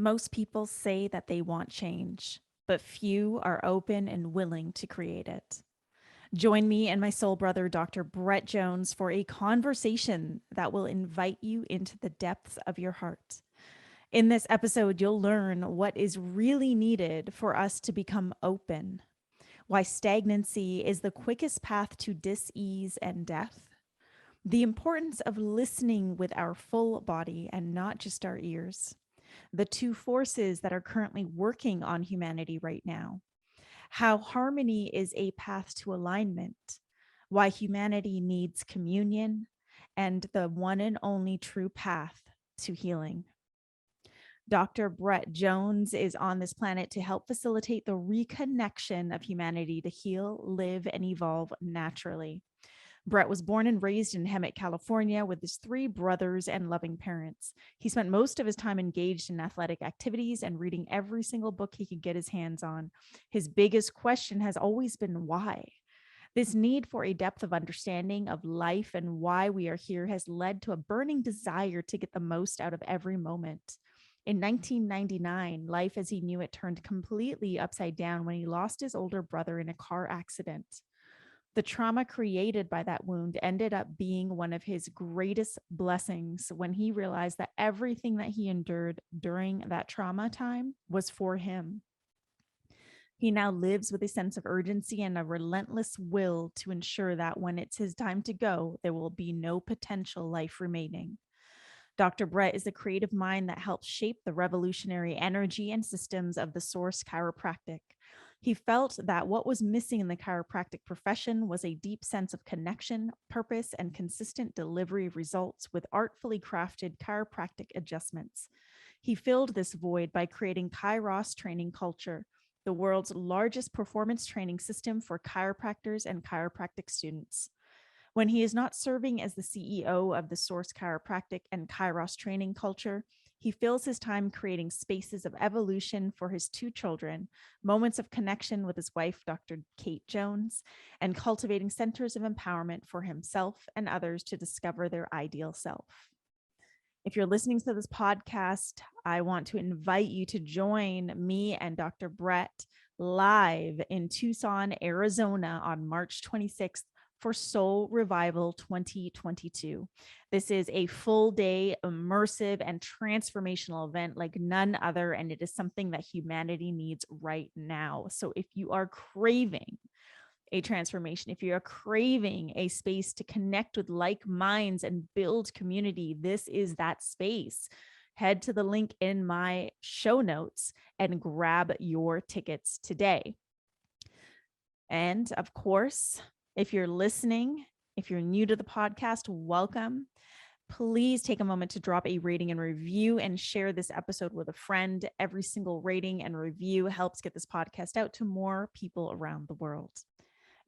Most people say that they want change, but few are open and willing to create it. Join me and my soul brother, Dr. Brett Jones, for a conversation that will invite you into the depths of your heart. In this episode, you'll learn what is really needed for us to become open, why stagnancy is the quickest path to dis-ease and death, the importance of listening with our full body and not just our ears, the two forces that are currently working on humanity right now, how harmony is a path to alignment, why humanity needs communion, and the one and only true path to healing. Dr. Brett Jones is on this planet to help facilitate the reconnection of humanity to heal, live, and evolve naturally. Brett was born and raised in Hemet, California, with his three brothers and loving parents. He spent most of his time engaged in athletic activities and reading every single book he could get his hands on. His biggest question has always been why. This need for a depth of understanding of life and why we are here has led to a burning desire to get the most out of every moment. In 1999, life as he knew it turned completely upside down when he lost his older brother in a car accident. The trauma created by that wound ended up being one of his greatest blessings when he realized that everything that he endured during that trauma time was for him. He now lives with a sense of urgency and a relentless will to ensure that when it's his time to go, there will be no potential life remaining. Dr. Brett is a creative mind that helps shape the revolutionary energy and systems of the Source Chiropractic. He felt that what was missing in the chiropractic profession was a deep sense of connection, purpose, and consistent delivery of results with artfully crafted chiropractic adjustments. He filled this void by creating Kairos Training Culture, the world's largest performance training system for chiropractors and chiropractic students. When he is not serving as the CEO of the Source Chiropractic and Kairos Training Culture, he fills his time creating spaces of evolution for his two children, moments of connection with his wife, Dr. Kate Jones, and cultivating centers of empowerment for himself and others to discover their ideal self. If you're listening to this podcast, I want to invite you to join me and Dr. Brett live in Tucson, Arizona on March 26th for Soul Revival 2022. This is a full day, immersive, and transformational event like none other, and it is something that humanity needs right now. So if you are craving a transformation, if you're craving a space to connect with like minds and build community, this is that space. Head to the link in my show notes and grab your tickets today. And of course, if you're listening, if you're new to the podcast, welcome. Please take a moment to drop a rating and review and share this episode with a friend. Every single rating and review helps get this podcast out to more people around the world.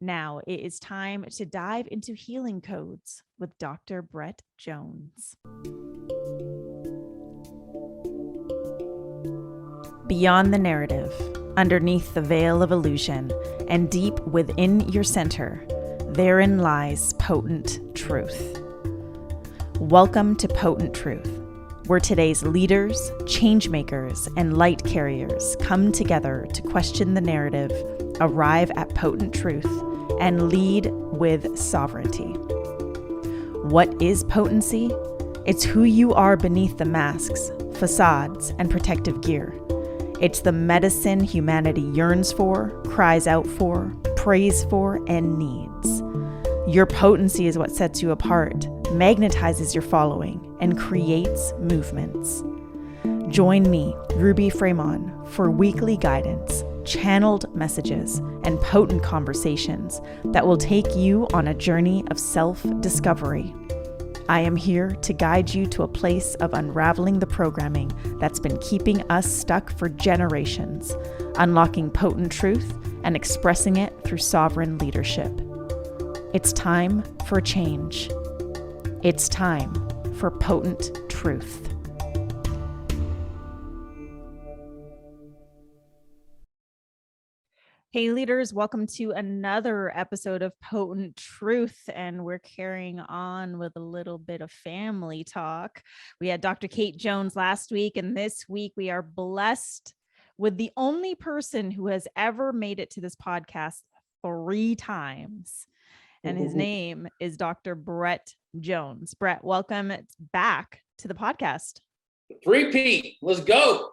Now it is time to dive into healing codes with Dr. Brett Jones. Beyond the narrative, underneath the veil of illusion, and deep within your center, therein lies potent truth. Welcome to Potent Truth, where today's leaders, change makers, and light carriers come together to question the narrative, arrive at potent truth, and lead with sovereignty. What is potency? It's who you are beneath the masks, facades, and protective gear. It's the medicine humanity yearns for, cries out for, prays for, and needs. Your potency is what sets you apart, magnetizes your following, and creates movements. Join me, Ruby Fremon, for weekly guidance, channeled messages, and potent conversations that will take you on a journey of self-discovery. I am here to guide you to a place of unraveling the programming that's been keeping us stuck for generations, unlocking potent truth and expressing it through sovereign leadership. It's time for change. It's time for potent truth. Hey leaders, welcome to another episode of Potent Truth, and we're carrying on with a little bit of family talk. We had Dr. Kate Jones last week, and this week we are blessed with the only person who has ever made it to this podcast 3 times, and his name is Dr. Brett Jones. Brett, welcome back to the podcast. Repeat, let's go.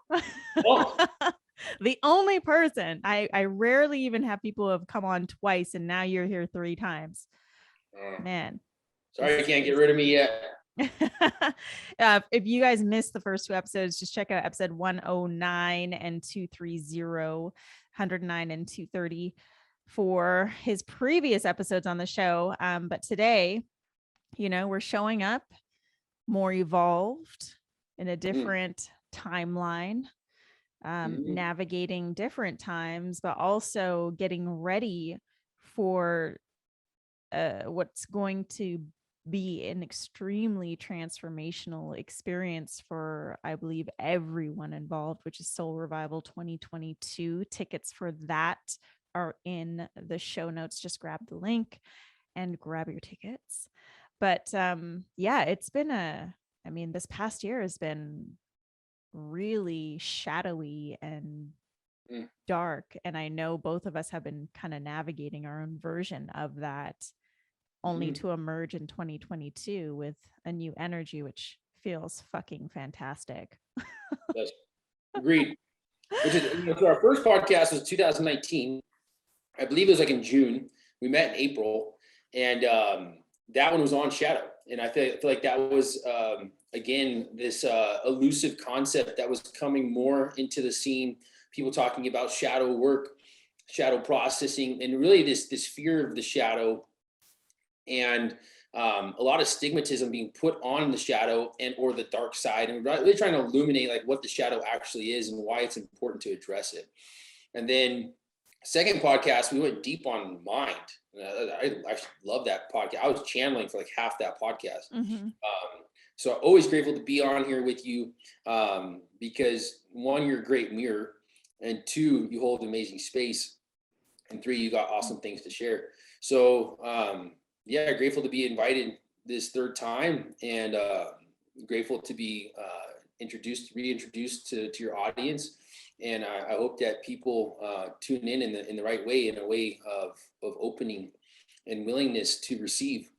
Oh. The only person. I rarely even have people who have come on twice, and now you're here 3 times. Man. Sorry you can't get rid of me yet. If you guys missed the first 2 episodes, just check out episode 109 and 230, 109 and 230 for his previous episodes on the show. But today, we're showing up more evolved in a different timeline. Navigating different times, but also getting ready for what's going to be an extremely transformational experience for, I believe, everyone involved, which is Soul Revival 2022. Tickets for that are in the show notes. Just grab the link and grab your tickets. But it's been this past year has been really shadowy and dark, and I know both of us have been kind of navigating our own version of that, only to emerge in 2022 with a new energy, which feels fucking fantastic. Yes, agreed. Which is, so our first podcast was 2019. I believe it was like in June. We met in April, and that one was on shadow, and I feel like that was again this elusive concept that was coming more into the scene. People talking about shadow work, shadow processing, and really this fear of the shadow, and a lot of stigmatism being put on the shadow and or the dark side, and really trying to illuminate like what the shadow actually is and why it's important to address it. And then second podcast, we went deep on mind. I love that podcast. I was channeling for like half that podcast. So always grateful to be on here with you, because 1, you're a great mirror, and 2, you hold amazing space, and 3, you got awesome things to share. So grateful to be invited this 3rd time, and grateful to be reintroduced to your audience. And I hope that people tune in the right way, in a way of opening and willingness to receive.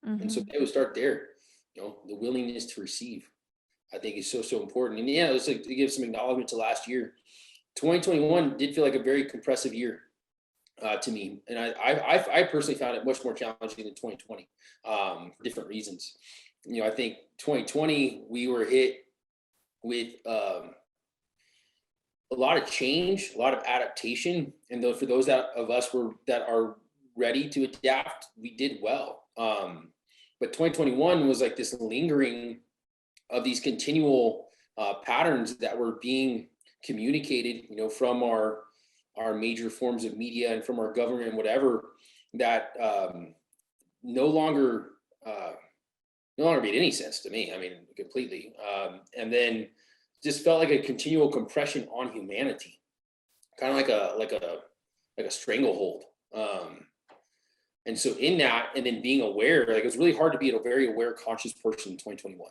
And so they will start there. The willingness to receive, I think, is so important. And let's like to give some acknowledgement to last year. 2021 did feel like a very compressive year to me, and I personally found it much more challenging than 2020 for different reasons. I think 2020 we were hit with a lot of change, a lot of adaptation, and for those of us that are ready to adapt, we did well. But 2021 was like this lingering of these continual patterns that were being communicated, from our major forms of media and from our government and whatever, that no longer made any sense to me. I mean, completely. And then just felt like a continual compression on humanity, kind of like a stranglehold. And so in that, and then being aware, like it was really hard to be a very aware, conscious person in 2021,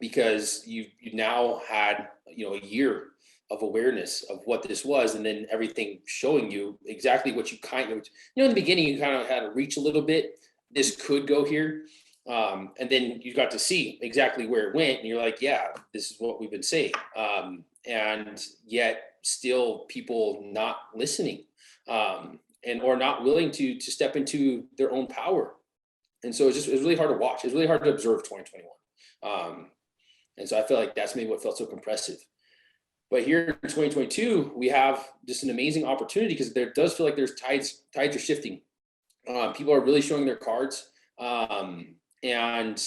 because you now had, a year of awareness of what this was, and then everything showing you exactly what you in the beginning, you kind of had to reach a little bit. This could go here. And then you got to see exactly where it went, and you're like, yeah, this is what we've been saying. And yet still people not listening. Or not willing to step into their own power. And so it was really hard to watch. It was really hard to observe 2021. And so I feel like that's maybe what felt so compressive. But here in 2022, we have just an amazing opportunity, because there does feel like there's tides are shifting. People are really showing their cards. And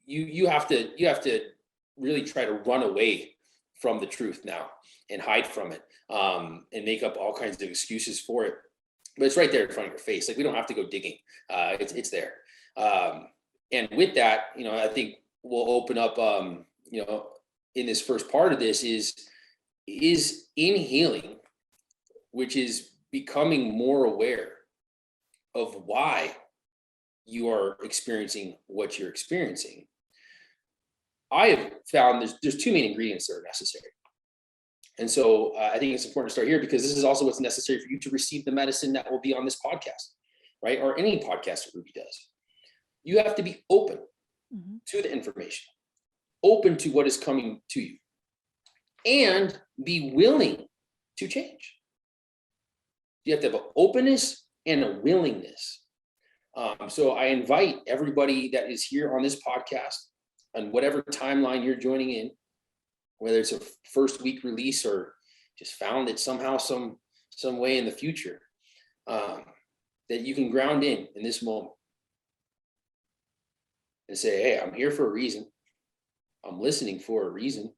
you have to really try to run away from the truth now and hide from it, and make up all kinds of excuses for it. But it's right there in front of your face. Like, we don't have to go digging. It's there. And with that, I think we'll open up, in this first part of this is in healing, which is becoming more aware of why you are experiencing what you're experiencing, I have found there's two main ingredients that are necessary. And so I think it's important to start here, because this is also what's necessary for you to receive the medicine that will be on this podcast, right? Or any podcast that Ruby does. You have to be open to the information, open to what is coming to you, and be willing to change. You have to have an openness and a willingness. So I invite everybody that is here on this podcast, on whatever timeline you're joining in, whether it's a first week release or just found it somehow, some way in the future, that you can ground in this moment and say, hey, I'm here for a reason. I'm listening for a reason.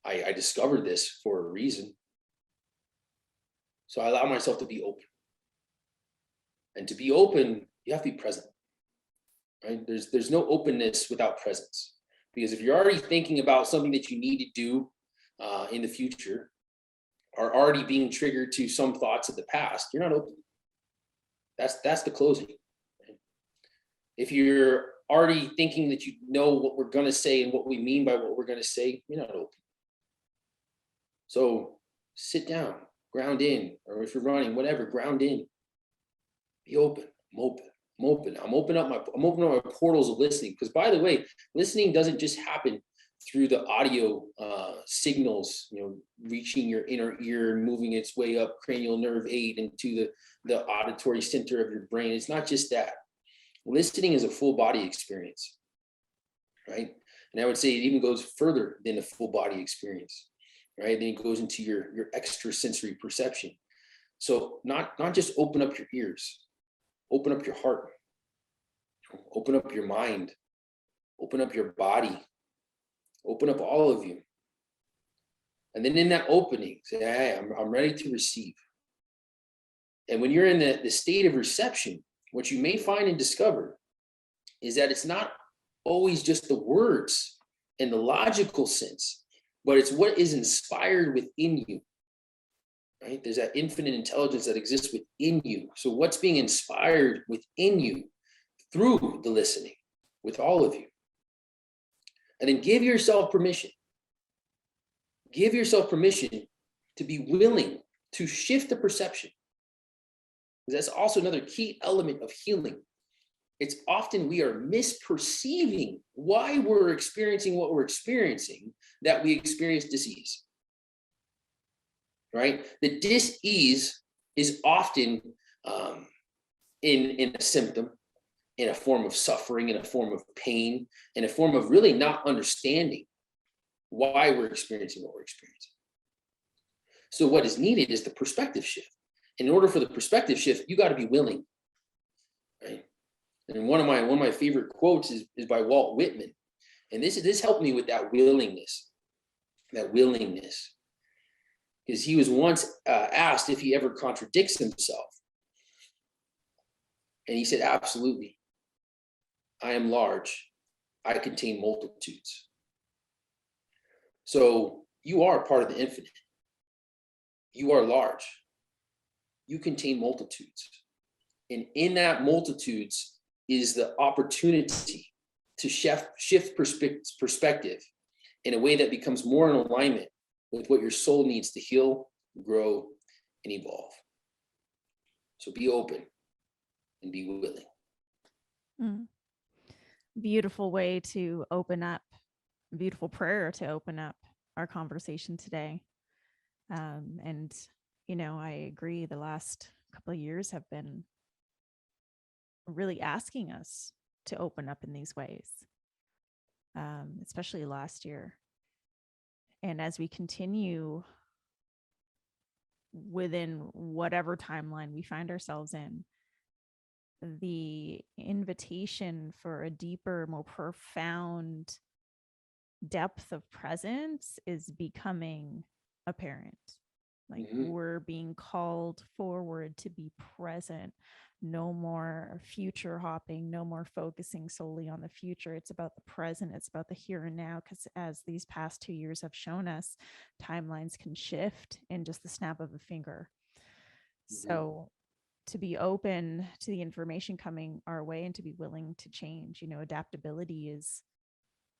I discovered this for a reason. So I allow myself to be open. And to be open, you have to be present, right? There's no openness without presence. Because if you're already thinking about something that you need to do in the future, or already being triggered to some thoughts of the past, you're not open. That's the closing. Right? If you're already thinking that you know what we're going to say and what we mean by what we're going to say, you're not open. So sit down, ground in, or if you're running, whatever, ground in. Be open. I'm opening up my portals of listening. Because by the way, listening doesn't just happen through the audio signals, reaching your inner ear, moving its way up cranial nerve 8 into the auditory center of your brain. It's not just that. Listening is a full body experience, right? And I would say it even goes further than a full body experience, right? Then it goes into your extrasensory perception. So not just open up your ears. Open up your heart, open up your mind, open up your body, open up all of you. And then in that opening, say, hey, I'm ready to receive. And when you're in the state of reception, what you may find and discover is that it's not always just the words in the logical sense, but it's what is inspired within you. Right? There's that infinite intelligence that exists within you. So what's being inspired within you through the listening with all of you? And then give yourself permission. Give yourself permission to be willing to shift the perception. Because that's also another key element of healing. It's often we are misperceiving why we're experiencing what we're experiencing, that we experience disease. Right? The dis-ease is often in a symptom, in a form of suffering, in a form of pain, in a form of really not understanding why we're experiencing what we're experiencing. So what is needed is the perspective shift. In order for the perspective shift, you got to be willing. Right? And one of my favorite quotes is by Walt Whitman. And this helped me with that willingness. Because he was once asked if he ever contradicts himself. And he said, absolutely. I am large. I contain multitudes. So you are part of the infinite. You are large. You contain multitudes. And in that multitudes is the opportunity to shift perspective in a way that becomes more in alignment with what your soul needs to heal, grow, and evolve. So be open and be willing. Beautiful way to open up, beautiful prayer to open up our conversation today. And, I agree. The last couple of years have been really asking us to open up in these ways, especially last year. And as we continue within whatever timeline we find ourselves in, the invitation for a deeper, more profound depth of presence is becoming apparent. Like we're being called forward to be present, No more future hopping, no more focusing solely on the future. It's about the present, it's about the here and now. Because as these past 2 years have shown us, timelines can shift in just the snap of a finger. So to be open to the information coming our way and to be willing to change, adaptability is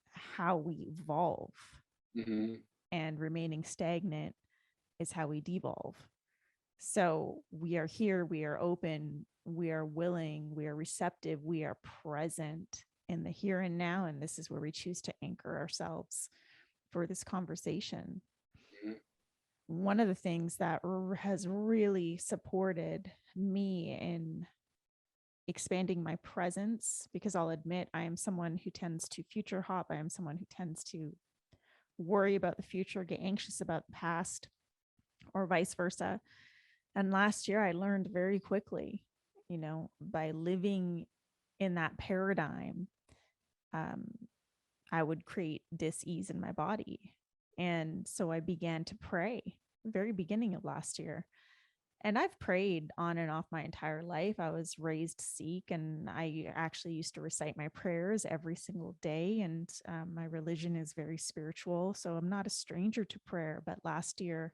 how we evolve, and remaining stagnant is how we devolve. So we are here, we are open, we are willing, we are receptive, we are present in the here and now. And this is where we choose to anchor ourselves for this conversation. One of the things that has really supported me in expanding my presence, because I'll admit I am someone who tends to future hop. I am someone who tends to worry about the future, get anxious about the past, or vice versa. And last year I learned very quickly, by living in that paradigm, I would create dis-ease in my body. And so I began to pray very beginning of last year. And I've prayed on and off my entire life. I was raised Sikh, and I actually used to recite my prayers every single day. And my religion is very spiritual, so I'm not a stranger to prayer. But last year,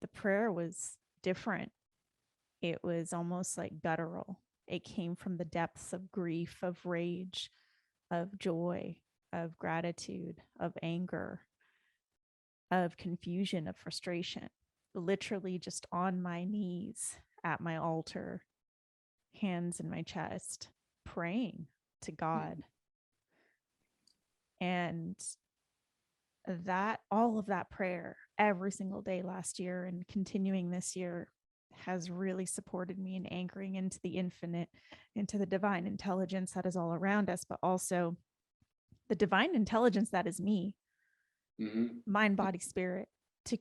the prayer was different. It was almost like guttural. It came from the depths of grief, of rage, of joy, of gratitude, of anger, of confusion, of frustration. Literally just on my knees at my altar, hands in my chest, praying to God. And all of that prayer every single day last year and continuing this year has really supported me in anchoring into the infinite, into the divine intelligence that is all around us, but also the divine intelligence that is me, mind, body, spirit, to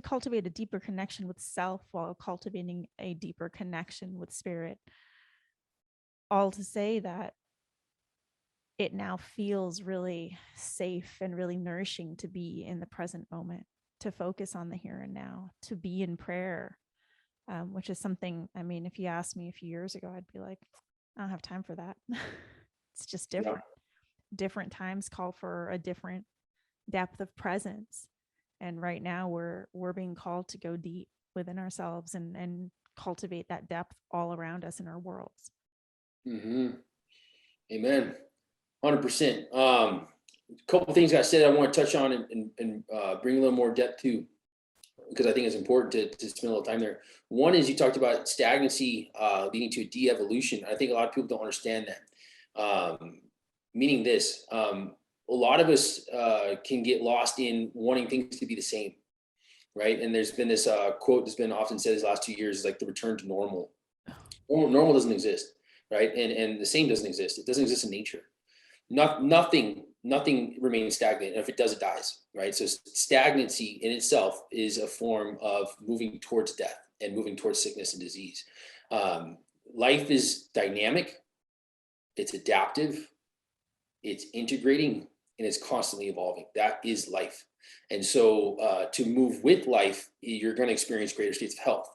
cultivate a deeper connection with self while cultivating a deeper connection with spirit. All to say that it now feels really safe and really nourishing to be in the present moment, to focus on the here and now, to be in prayer, which is something, if you asked me a few years ago, I'd be like, I don't have time for that. It's just different. Different times call for a different depth of presence. And right now we're being called to go deep within ourselves and cultivate that depth all around us in our worlds. Amen. 100%. A couple of things I said I want to touch on and bring a little more depth to, because I think it's important to spend a little time there. One is you talked about stagnancy leading to a de-evolution. I think a lot of people don't understand that. Meaning this, a lot of us can get lost in wanting things to be the same, right? And there's been this quote that's been often said these last 2 years, is like the return to normal. Normal doesn't exist, right? And the same doesn't exist. It doesn't exist in nature. Nothing remains stagnant. And if it does, it dies, right? So stagnancy in itself is a form of moving towards death and moving towards sickness and disease. Life is dynamic. It's adaptive. It's integrating, and it's constantly evolving. That is life. And so to move with life, you're going to experience greater states of health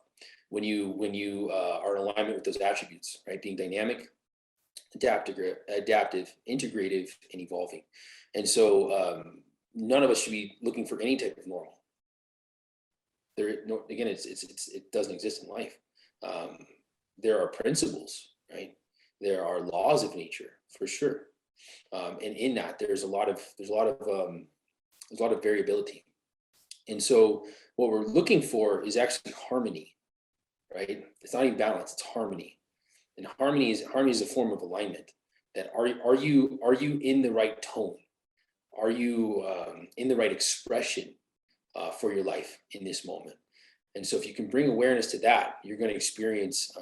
when you are in alignment with those attributes, right? Being dynamic, adaptive, integrative, and evolving. And so none of us should be looking for any type of normal. Again, it doesn't exist in life. There are principles, right? There are laws of nature, for sure. And in that, there's a lot of variability. And so what we're looking for is actually harmony, right? It's not even balance, it's harmony. And harmony is a form of alignment. That are you in the right tone? Are you in the right expression for your life in this moment? And so if you can bring awareness to that, you're going to experience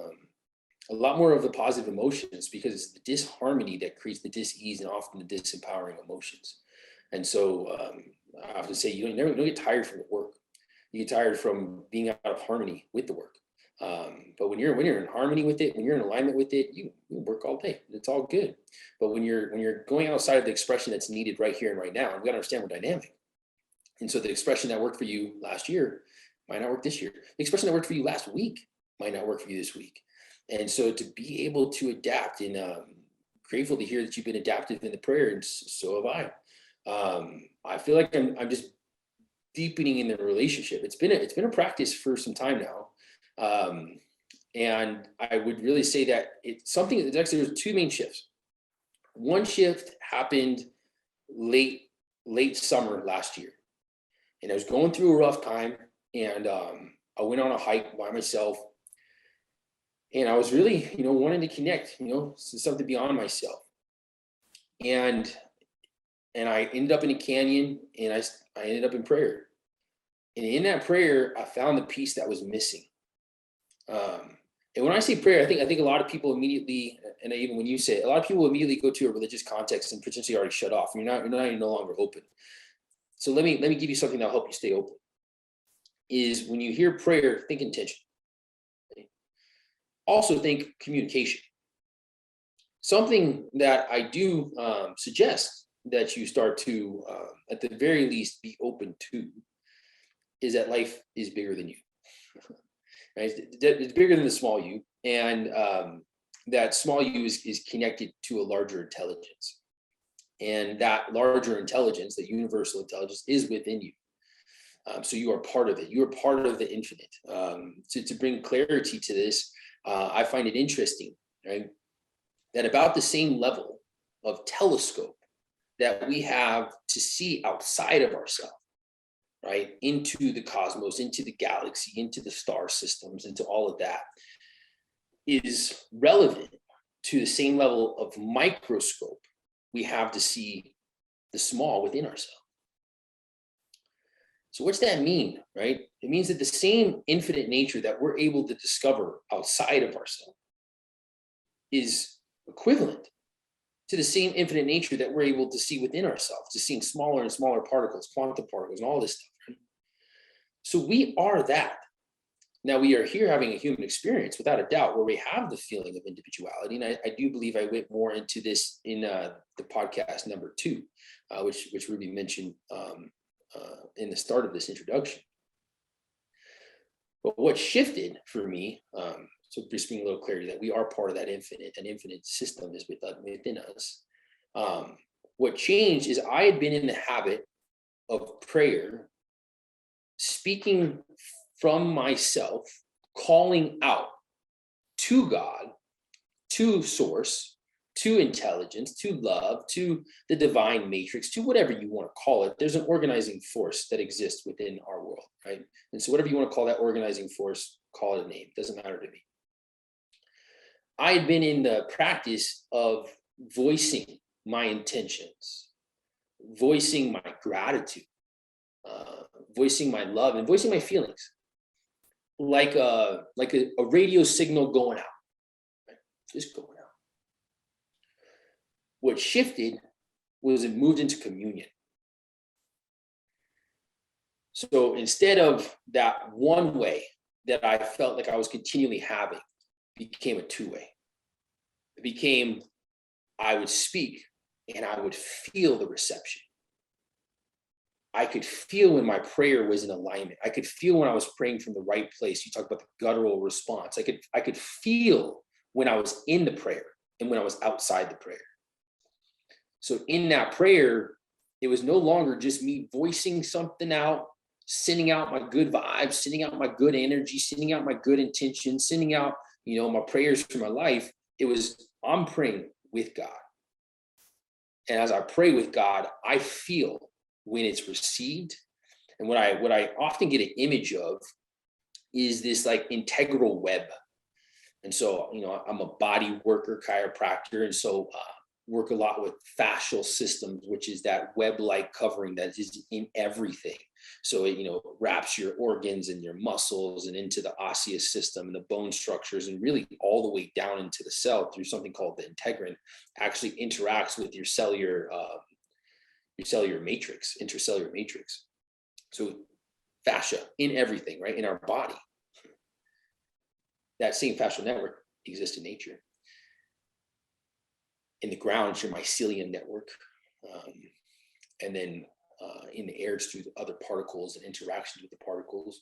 a lot more of the positive emotions, because it's the disharmony that creates the dis-ease and often the disempowering emotions. And so I often say you don't get tired from the work. You get tired from being out of harmony with the work. But when you're in harmony with it, when you're in alignment with it, you work all day. It's all good. But when you're going outside of the expression that's needed right here and right now, and we got to understand we're dynamic. And so the expression that worked for you last year might not work this year. The expression that worked for you last week might not work for you this week. And so to be able to adapt, and grateful to hear that you've been adaptive in the prayer, and so have I. I feel like I'm just deepening in the relationship. It's been a practice for some time now. And I would really say that it's something that actually there's two main shifts. One shift happened late summer last year, and I was going through a rough time, and I went on a hike by myself, and I was really, wanting to connect, to something beyond myself. And I ended up in a canyon, and I ended up in prayer. And in that prayer, I found the piece that was missing. And when I say prayer, I think a lot of people immediately, and even when you say it, a lot of people immediately go to a religious context and potentially already shut off. You're no longer open. So let me give you something that'll help you stay open. Is when you hear prayer, think intention. Also think communication. Something that I do suggest that you start to, at the very least, be open to, is that life is bigger than you. Right? It's bigger than the small you, and that small you is connected to a larger intelligence, and that larger intelligence, the universal intelligence, is within you. So you are part of it. You are part of the infinite. To bring clarity to this, I find it interesting, right, that about the same level of telescope that we have to see outside of ourselves, right, into the cosmos, into the galaxy, into the star systems, into all of that, is relevant to the same level of microscope we have to see the small within ourselves. So what's that mean, right? It means that the same infinite nature that we're able to discover outside of ourselves is equivalent to the same infinite nature that we're able to see within ourselves, to seeing smaller and smaller particles, quantum particles, and all this stuff. Right? So we are that. Now we are here having a human experience, without a doubt, where we have the feeling of individuality. And I do believe I went more into this in the podcast number 2, which Ruby mentioned in the start of this introduction. But what shifted for me, so just bringing a little clarity that we are part of that infinite, an infinite system is within us. What changed is I had been in the habit of prayer, speaking from myself, calling out to God, to source, to intelligence, to love, to the divine matrix, to whatever you want to call it. There's an organizing force that exists within our world, right? And so whatever you want to call that organizing force, call it a name. Doesn't matter to me. I had been in the practice of voicing my intentions, voicing my gratitude, voicing my love, and voicing my feelings, like a radio signal going out, right? Just going out. What shifted was it moved into communion. So instead of that one way that I felt like I was continually having, it became a two-way. It became, I would speak and I would feel the reception. I could feel when my prayer was in alignment. I could feel when I was praying from the right place. You talk about the guttural response. I could feel when I was in the prayer and when I was outside the prayer. So in that prayer, it was no longer just me voicing something out, sending out my good vibes, sending out my good energy, sending out my good intentions, sending out, my prayers for my life. It was, I'm praying with God. And as I pray with God, I feel when it's received. And what I often get an image of is this like integral web. And so, I'm a body worker, chiropractor. And so work a lot with fascial systems, which is that web-like covering that is in everything. So it, wraps your organs and your muscles and into the osseous system and the bone structures, and really all the way down into the cell through something called the integrin, actually interacts with your cellular matrix, intercellular matrix. So fascia in everything, right? In our body. That same fascial network exists in nature. In the ground, it's your mycelium network. And then in the air, it's through the other particles and interactions with the particles.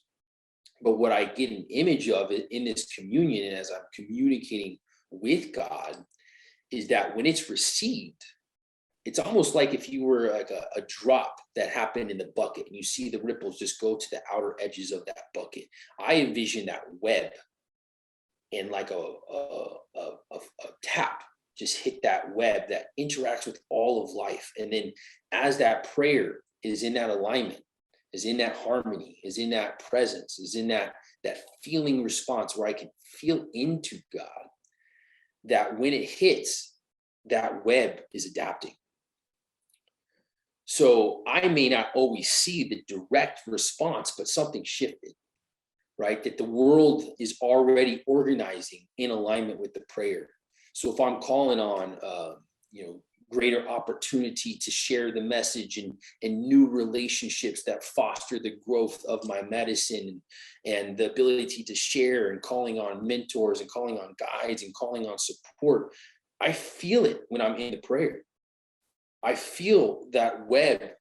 But what I get an image of it in this communion, and as I'm communicating with God, is that when it's received, it's almost like if you were like a drop that happened in the bucket and you see the ripples just go to the outer edges of that bucket. I envision that web and like a tap just hit that web that interacts with all of life. And then as that prayer is in that alignment, is in that harmony, is in that presence, is in that feeling response where I can feel into God, that when it hits, that web is adapting. So I may not always see the direct response, but something shifted, right? That the world is already organizing in alignment with the prayer. So if I'm calling on, greater opportunity to share the message and new relationships that foster the growth of my medicine and the ability to share, and calling on mentors and calling on guides and calling on support, I feel it when I'm in the prayer. I feel that web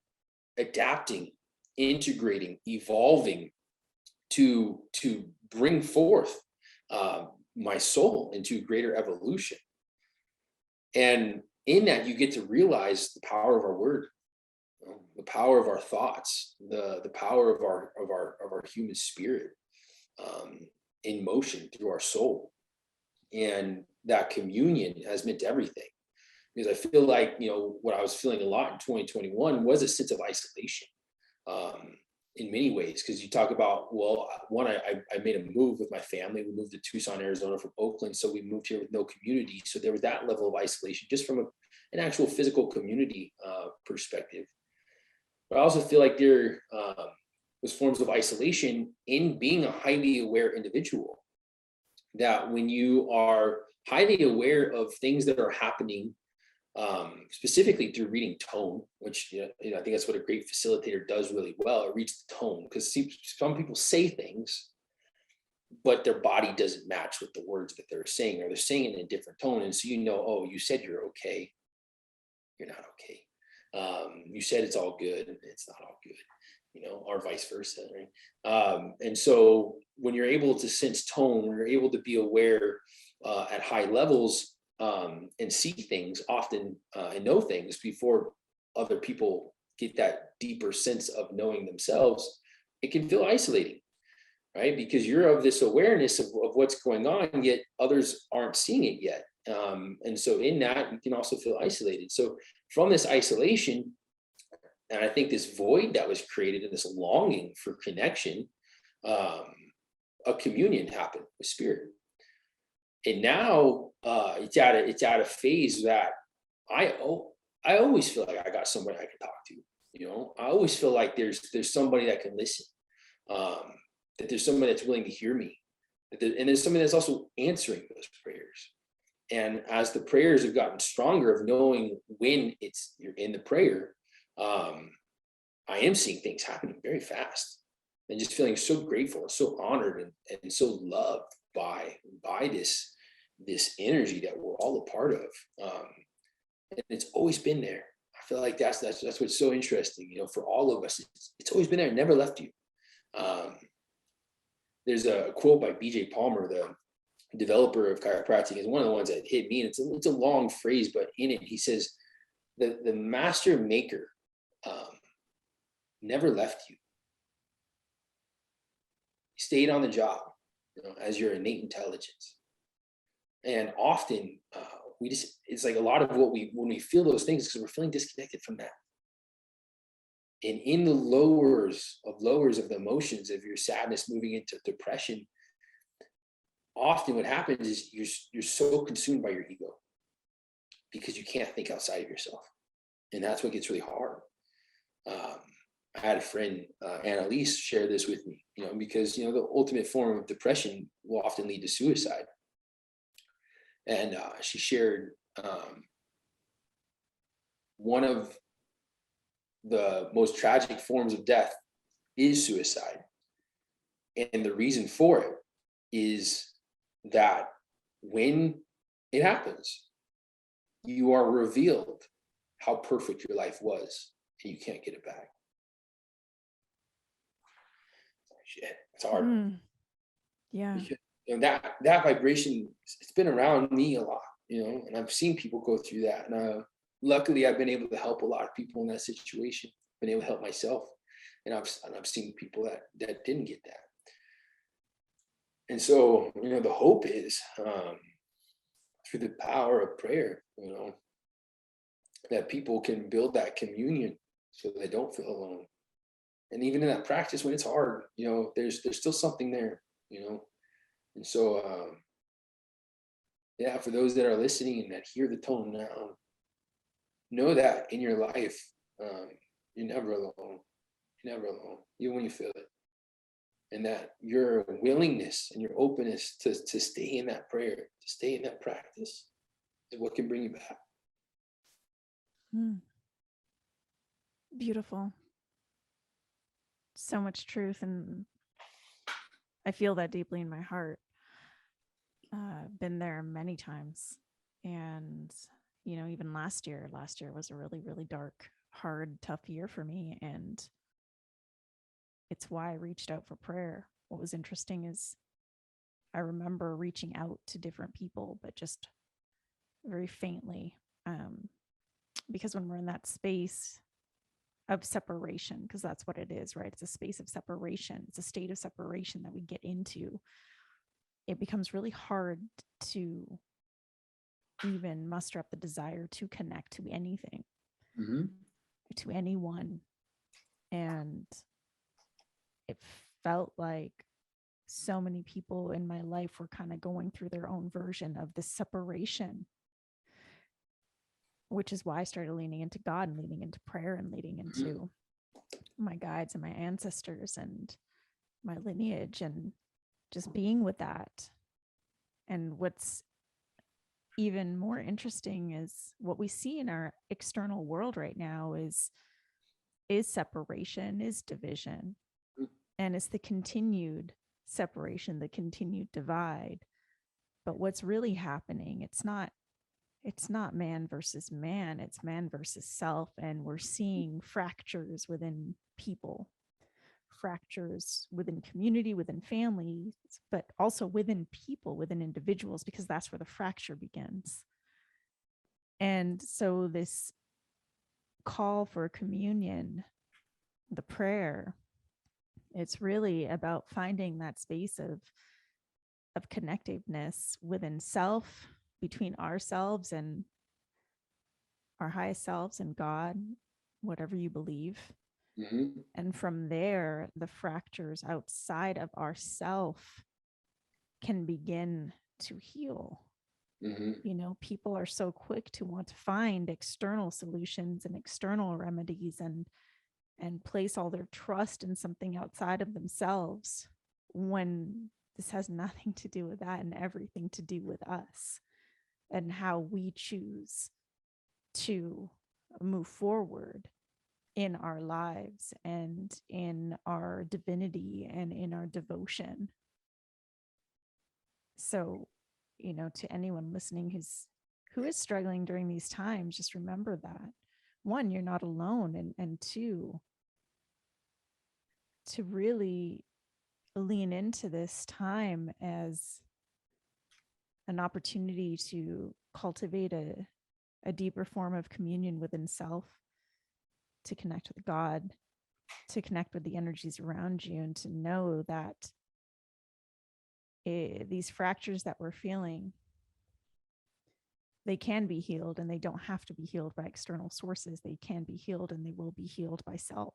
adapting, integrating, evolving to bring forth my soul into greater evolution. And in that, you get to realize the power of our word, the power of our thoughts, the power of our human spirit in motion through our soul. And that communion has meant everything. Because I feel like, what I was feeling a lot in 2021 was a sense of isolation in many ways. Because you talk about, well, one, I made a move with my family. We moved to Tucson, Arizona from Oakland. So we moved here with no community. So there was that level of isolation just from an actual physical community perspective. But I also feel like there was forms of isolation in being a highly aware individual. That when you are highly aware of things that are happening, specifically through reading tone, which I think that's what a great facilitator does really well. It reads the tone, because some people say things, but their body doesn't match with the words that they're saying, or they're saying it in a different tone. And so, oh, you said you're okay. You're not okay. You said it's all good, and it's not all good, or vice versa, right? And so when you're able to sense tone, when you're able to be aware at high levels, and see things often and know things before other people get that deeper sense of knowing themselves, it can feel isolating, right? Because you're of this awareness of what's going on, yet others aren't seeing it yet. And so in that, you can also feel isolated. So from this isolation, and I think this void that was created and this longing for connection, a communion happened with spirit. And now it's at a phase that I always feel like I got somebody I can talk to. I always feel like there's somebody that can listen, that there's somebody that's willing to hear me, and there's somebody that's also answering those prayers. And as the prayers have gotten stronger, of knowing when you're in the prayer, I am seeing things happening very fast, and just feeling so grateful and so honored and so loved by this energy that we're all a part of. And it's always been there. I feel like that's what's so interesting, for all of us. It's always been there, never left you. There's a quote by BJ Palmer, the developer of chiropractic, is one of the ones that hit me. And it's a long phrase, but in it, he says, the master maker never left you. He stayed on the job, as your innate intelligence. And often it's like a lot of when we feel those things, because we're feeling disconnected from that. And in the lowers of the emotions of your sadness moving into depression, often what happens is you're so consumed by your ego, because you can't think outside of yourself. And that's what gets really hard. I had a friend, Annalise, share this with me, because, the ultimate form of depression will often lead to suicide. And she shared one of the most tragic forms of death is suicide. And the reason for it is that when it happens, you are revealed how perfect your life was, and you can't get it back. Shit, it's hard. Yeah. because that vibration, it's been around me a lot, and I've seen people go through that, and luckily I've been able to help a lot of people in that situation, been able to help myself, and I've seen people that didn't get that. And so, the hope is, through the power of prayer, that people can build that communion so they don't feel alone. And even in that practice, when it's hard, there's still something there, And so, yeah, for those that are listening and that hear the tone now, know that in your life, you're never alone. You're never alone, even when you feel it. And that your willingness and your openness to stay in that prayer, to stay in that practice, is what can bring you back. Beautiful. So much truth, and I feel that deeply in my heart. Been there many times, and even last year was a really, really dark, hard, tough year for me, and it's why I reached out for prayer. What was interesting is I remember reaching out to different people, but just very faintly, because when we're in that space of separation, because that's what it is, right? It's a space of separation. It's a state of separation that we get into. It becomes really hard to even muster up the desire to connect to anything, to anyone. And it felt like so many people in my life were kind of going through their own version of this separation, which is why I started leaning into God and leaning into prayer and leaning into my guides and my ancestors and my lineage, and just being with that. And what's even more interesting is what we see in our external world right now is separation, is division, and it's the continued separation, the continued divide. But what's really happening, it's not man versus man, it's man versus self. And we're seeing fractures within people, fractures within community, within families, but also within people, within individuals, because that's where the fracture begins. And so this call for communion, the prayer, it's really about finding that space of connectiveness within self, between ourselves and our highest selves and God, whatever you believe. And from there, the fractures outside of ourself can begin to heal. People are so quick to want to find external solutions and external remedies and place all their trust in something outside of themselves, when this has nothing to do with that and everything to do with us and how we choose to move forward in our lives and in our divinity and in our devotion. So, to anyone listening who is struggling during these times, just remember that, one, you're not alone, and two, to really lean into this time as an opportunity to cultivate a deeper form of communion within self, to connect with God, to connect with the energies around you, and to know that these fractures that we're feeling, they can be healed, and they don't have to be healed by external sources. They can be healed, and they will be healed by self.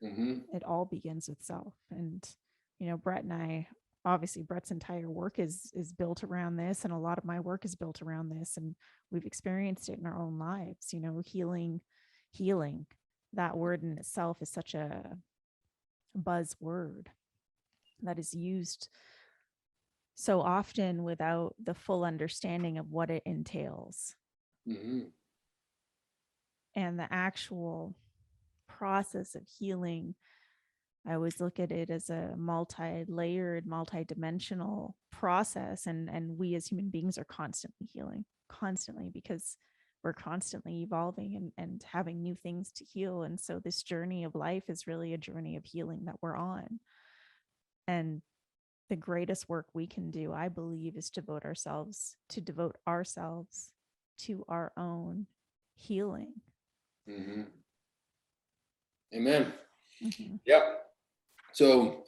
It all begins with self. And Brett and I, obviously Brett's entire work is built around this, and a lot of my work is built around this, and we've experienced it in our own lives. Healing, that word in itself is such a buzzword that is used so often without the full understanding of what it entails. And the actual process of healing, I always look at it as a multi-layered, multi-dimensional process. And we as human beings are constantly healing, constantly, because we're constantly evolving and having new things to heal. And so this journey of life is really a journey of healing that we're on. And the greatest work we can do, I believe, is devote ourselves to our own healing. Mm-hmm. Amen. Mm-hmm. Yep. So,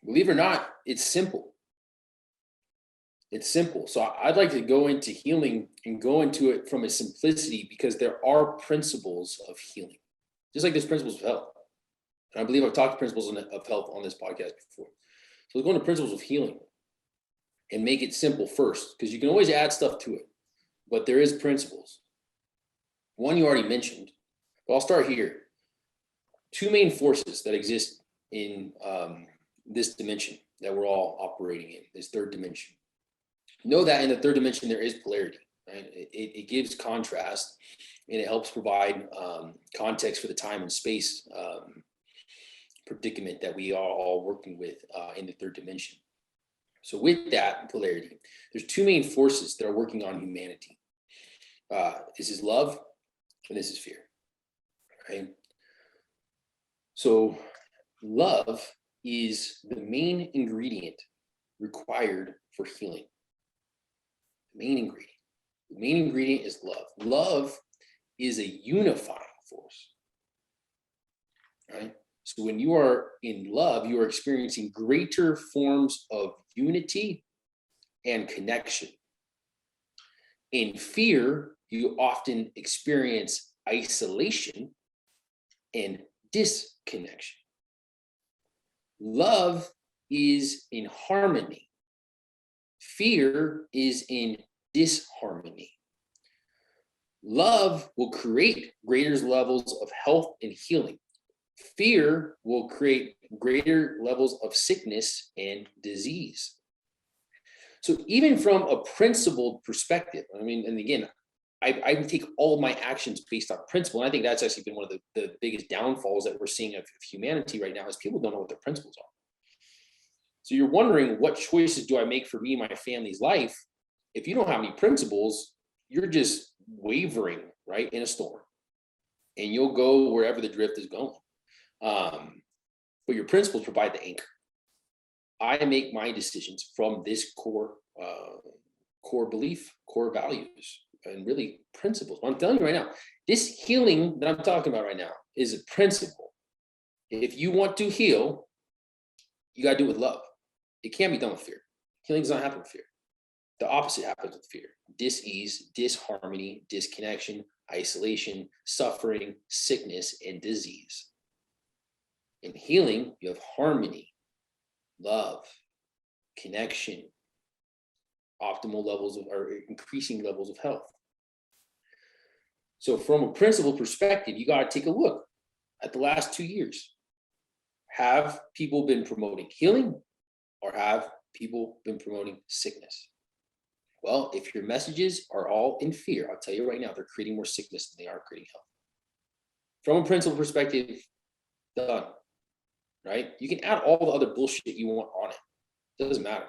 believe it or not, it's simple. It's simple. So I'd like to go into healing and go into it from a simplicity, because there are principles of healing, just like there's principles of health. And I believe I've talked principles of health on this podcast before. So let's go into principles of healing and make it simple first, because you can always add stuff to it, but there is principles. One you already mentioned, but I'll start here. Two main forces that exist in this dimension that we're all operating in, this third dimension. Know that in the third dimension, there is polarity, right? It gives contrast, and it helps provide context for the time and space predicament that we are all working with in the third dimension. So with that polarity, there's two main forces that are working on humanity. This is love and this is fear, right? So love is the main ingredient required for healing. The main ingredient is love. Love is a unifying force, right? So when you are in love, you are experiencing greater forms of unity and connection. In fear, you often experience isolation and disconnection. Love is in harmony. Fear is in disharmony. Love will create greater levels of health and healing. Fear will create greater levels of sickness and disease. So even from a principled perspective, I mean, and again, I would take all of my actions based on principle. And I think that's actually been one of the biggest downfalls that we're seeing of humanity right now, is people don't know what their principles are. So you're wondering, what choices do I make for me and my family's life? If you don't have any principles, you're just wavering, right, in a storm, and you'll go wherever the drift is going. But your principles provide the anchor. I make my decisions from this core belief, core values, and really principles. I'm telling you right now, this healing that I'm talking about right now is a principle. If you want to heal, you got to do it with love. It can't be done with fear. Healing does not happen with fear. The opposite happens with fear: dis-ease, disharmony, disconnection, isolation, suffering, sickness, and disease. In healing, you have harmony, love, connection, optimal levels of, or increasing levels of health. So from a principle perspective, you got to take a look at the last 2 years. Have people been promoting healing, or have people been promoting sickness? Well, if your messages are all in fear, I'll tell you right now, they're creating more sickness than they are creating health. From a principle perspective, done. Right? You can add all the other bullshit you want on it. It doesn't matter.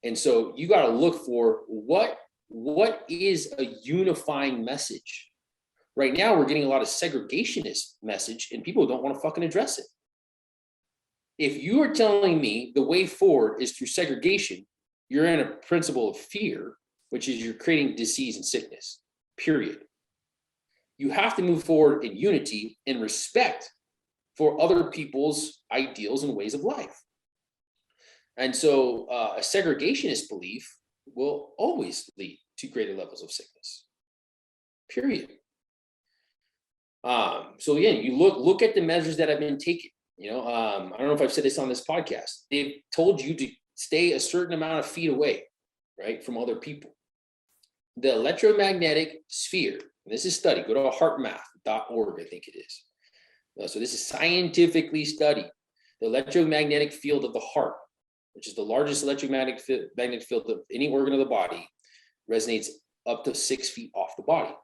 And so you got to look for what is a unifying message. Right now, we're getting a lot of segregationist message, and people don't want to fucking address it. If you are telling me the way forward is through segregation, you're in a principle of fear, which is you're creating disease and sickness, period. You have to move forward in unity and respect for other people's ideals and ways of life. And so a segregationist belief will always lead to greater levels of sickness, period. So again, you look at the measures that have been taken. I don't know if I've said this on this podcast. They've told you to stay a certain amount of feet away, right, from other people. The electromagnetic sphere, and this is studied, go to heartmath.org, I think it is. So this is scientifically studied. The electromagnetic field of the heart, which is the largest electromagnetic field of any organ of the body, resonates up to 6 feet off the body.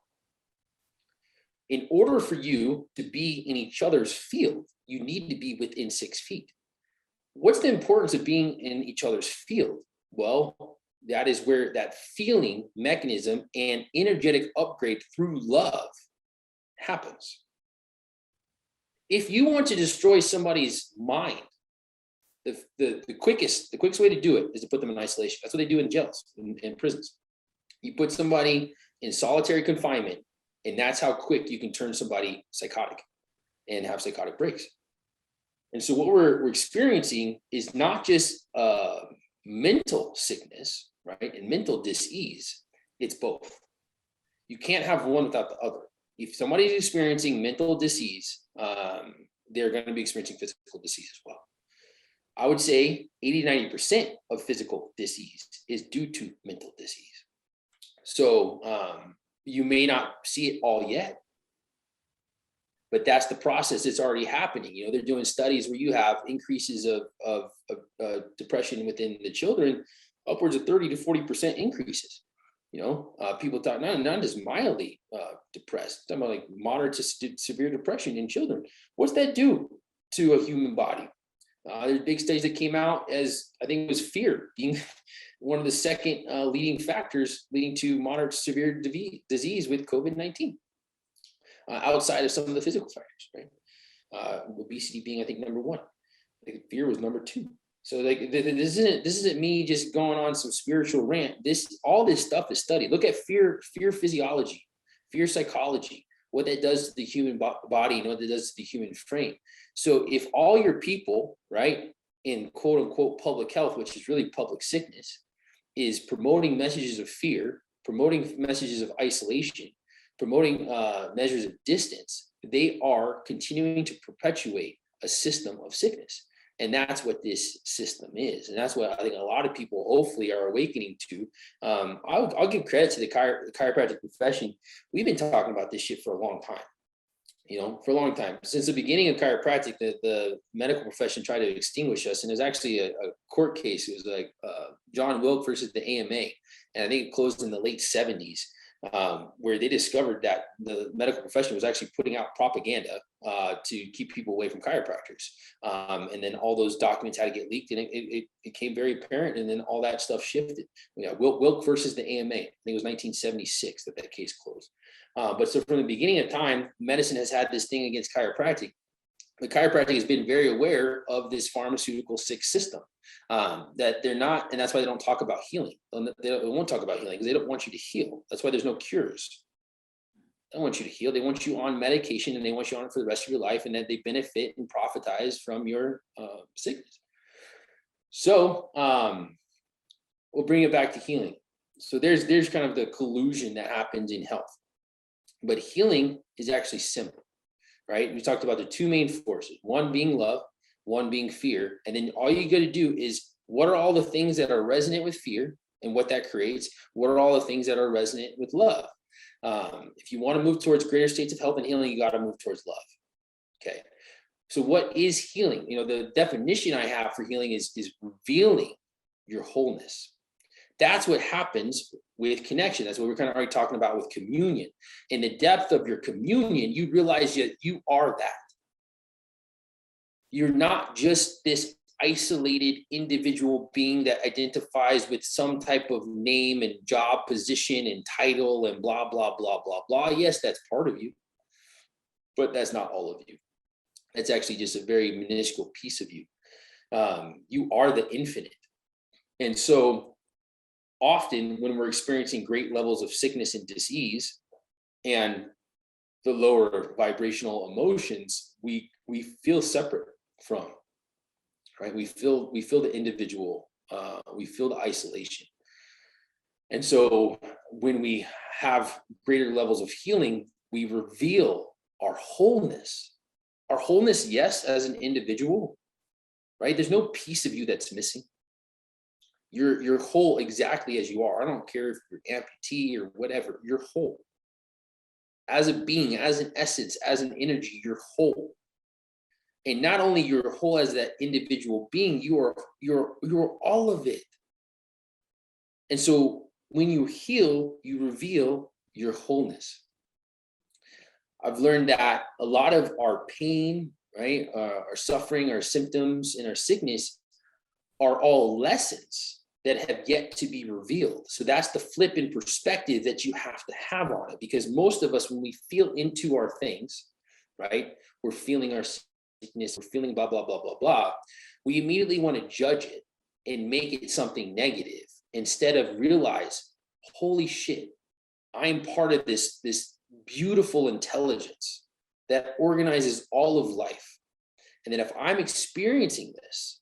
In order for you to be in each other's field, you need to be within 6 feet. What's the importance of being in each other's field? Well, that is where that feeling mechanism and energetic upgrade through love happens. If you want to destroy somebody's mind, the quickest way to do it is to put them in isolation. That's what they do in jails, in prisons. You put somebody in solitary confinement, and that's how quick you can turn somebody psychotic and have psychotic breaks. And so what we're experiencing is not just mental sickness, right, and mental dis-ease. It's both. You can't have one without the other. If somebody's experiencing mental dis-ease, they're going to be experiencing physical dis-ease as well. I would say 80-90% of physical dis-ease is due to mental dis-ease. So you may not see it all yet, but that's the process that's already happening. They're doing studies where you have increases of depression within the children, upwards of 30 to 40% increases. People talk not just mildly depressed, talking about like moderate to severe depression in children. What's that do to a human body? There's big studies that came out as, I think it was fear being one of the second leading factors leading to moderate to severe disease with COVID-19, outside of some of the physical factors, right? Obesity being, I think, number one. I think fear was number two. So like this isn't me just going on some spiritual rant. All this stuff is studied. Look at fear physiology, fear psychology, what that does to the human body and what that does to the human frame. So if all your people, right, in quote unquote public health, which is really public sickness, is promoting messages of fear, promoting messages of isolation, promoting measures of distance, they are continuing to perpetuate a system of sickness. And that's what this system is. And that's what I think a lot of people hopefully are awakening to. I'll give credit to the chiropractic profession. We've been talking about this shit for a long time. For a long time. Since the beginning of chiropractic, the medical profession tried to extinguish us. And there's actually a court case. It was like John Wilk versus the AMA. And I think it closed in the late 70s, where they discovered that the medical profession was actually putting out propaganda to keep people away from chiropractors. And then all those documents had to get leaked, and it became very apparent. And then all that stuff shifted. Wilk versus the AMA. I think it was 1976 that case closed. But so from the beginning of time, medicine has had this thing against chiropractic. But chiropractic has been very aware of this pharmaceutical sick system, that they're not, and that's why they don't talk about healing. They won't talk about healing because they don't want you to heal. That's why there's no cures. They don't want you to heal. They want you on medication, and they want you on it for the rest of your life, and that they benefit and profitize from your sickness. So we'll bring it back to healing. So there's kind of the collusion that happens in health. But healing is actually simple, right? We talked about the two main forces, one being love, one being fear. And then all you got to do is, what are all the things that are resonant with fear and what that creates? What are all the things that are resonant with love? If you want to move towards greater states of health and healing, you got to move towards love. Okay. So what is healing? The definition I have for healing is revealing your wholeness. That's what happens with connection. That's what we're kind of already talking about with communion. In the depth of your communion, you realize that you are that. You're not just this isolated individual being that identifies with some type of name and job position and title and blah, blah, blah, blah, blah. Yes, that's part of you, but that's not all of you. That's actually just a very minuscule piece of you. You are the infinite. And so often when we're experiencing great levels of sickness and disease and the lower vibrational emotions, we feel separate from, right? We feel the individual, we feel the isolation. And so when we have greater levels of healing, we reveal our wholeness. Our wholeness, yes, as an individual, right? There's no piece of you that's missing. You're whole exactly as you are. I don't care if you're amputee or whatever, you're whole. As a being, as an essence, as an energy, you're whole. And not only you're whole as that individual being, you're all of it. And so when you heal, you reveal your wholeness. I've learned that a lot of our pain, right, our suffering, our symptoms, and our sickness are all lessons that have yet to be revealed. So that's the flip in perspective that you have to have on it, because most of us, when we feel into our things, right, we're feeling our sickness, we're feeling blah, blah, blah, blah, blah. we immediately want to judge it and make it something negative instead of realize, holy shit, I'm part of this beautiful intelligence that organizes all of life. And then if I'm experiencing this,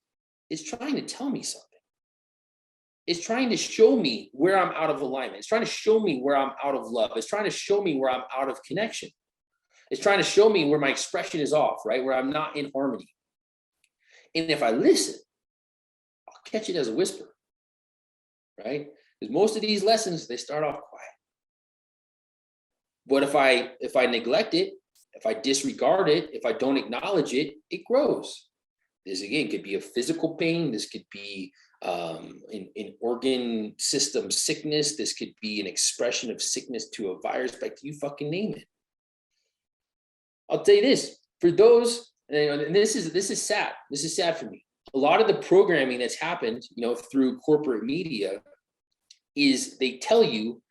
it's trying to tell me something. It's trying to show me where I'm out of alignment. It's trying to show me where I'm out of love. It's trying to show me where I'm out of connection. It's trying to show me where my expression is off, right? Where I'm not in harmony. And if I listen, I'll catch it as a whisper, right? Because most of these lessons, they start off quiet. But if I neglect it, if I disregard it, if I don't acknowledge it, it grows. This again could be a physical pain. This could be an organ system sickness. This could be an expression of sickness to a virus, like you fucking name it. I'll tell you this, for those, and this is sad. This is sad for me. A lot of the programming that's happened, through corporate media is they tell you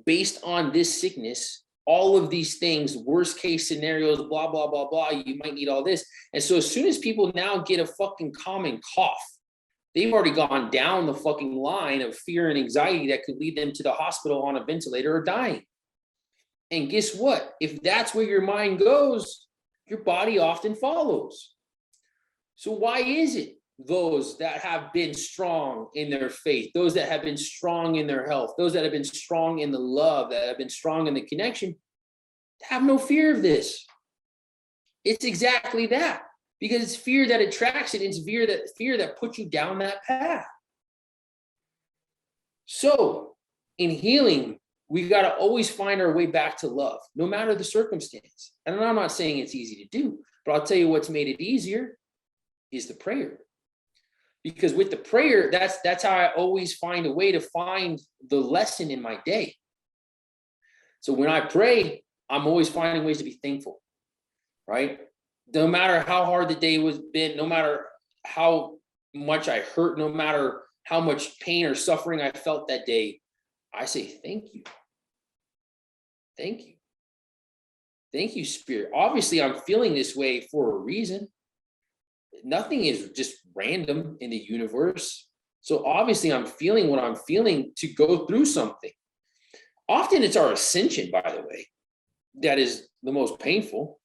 based on this sickness, all of these things, worst case scenarios, blah, blah, blah, blah, you might need all this. And so as soon as people now get a fucking common cough, they've already gone down the fucking line of fear and anxiety that could lead them to the hospital on a ventilator or dying. And guess what? If that's where your mind goes, your body often follows. So why is it those that have been strong in their faith, those that have been strong in their health, those that have been strong in the love, that have been strong in the connection, have no fear of this? It's exactly that, because it's fear that attracts it. It's fear that puts you down that path. So in healing, we got to always find our way back to love, no matter the circumstance. And I'm not saying it's easy to do, but I'll tell you what's made it easier is the prayer. Because with the prayer, that's how I always find a way to find the lesson in my day. So when I pray, I'm always finding ways to be thankful, right? No matter how hard the day was been, no matter how much I hurt, no matter how much pain or suffering I felt that day, I say, thank you. Thank you. Thank you, Spirit. Obviously, I'm feeling this way for a reason. Nothing is just random in the universe. So obviously I'm feeling what I'm feeling to go through something. Often it's our ascension, by the way, that is the most painful,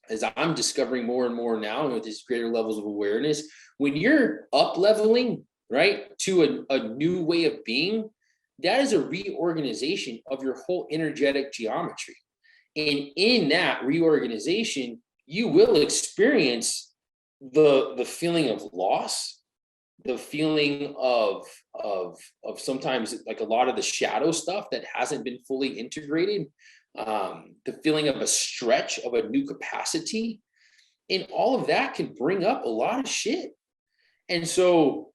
as I'm discovering more and more now with these greater levels of awareness. When you're up leveling, right, to a new way of being, that is a reorganization of your whole energetic geometry. And in that reorganization, you will experience the feeling of loss, the feeling of sometimes like a lot of the shadow stuff that hasn't been fully integrated, the feeling of a stretch of a new capacity, and all of that can bring up a lot of shit. And so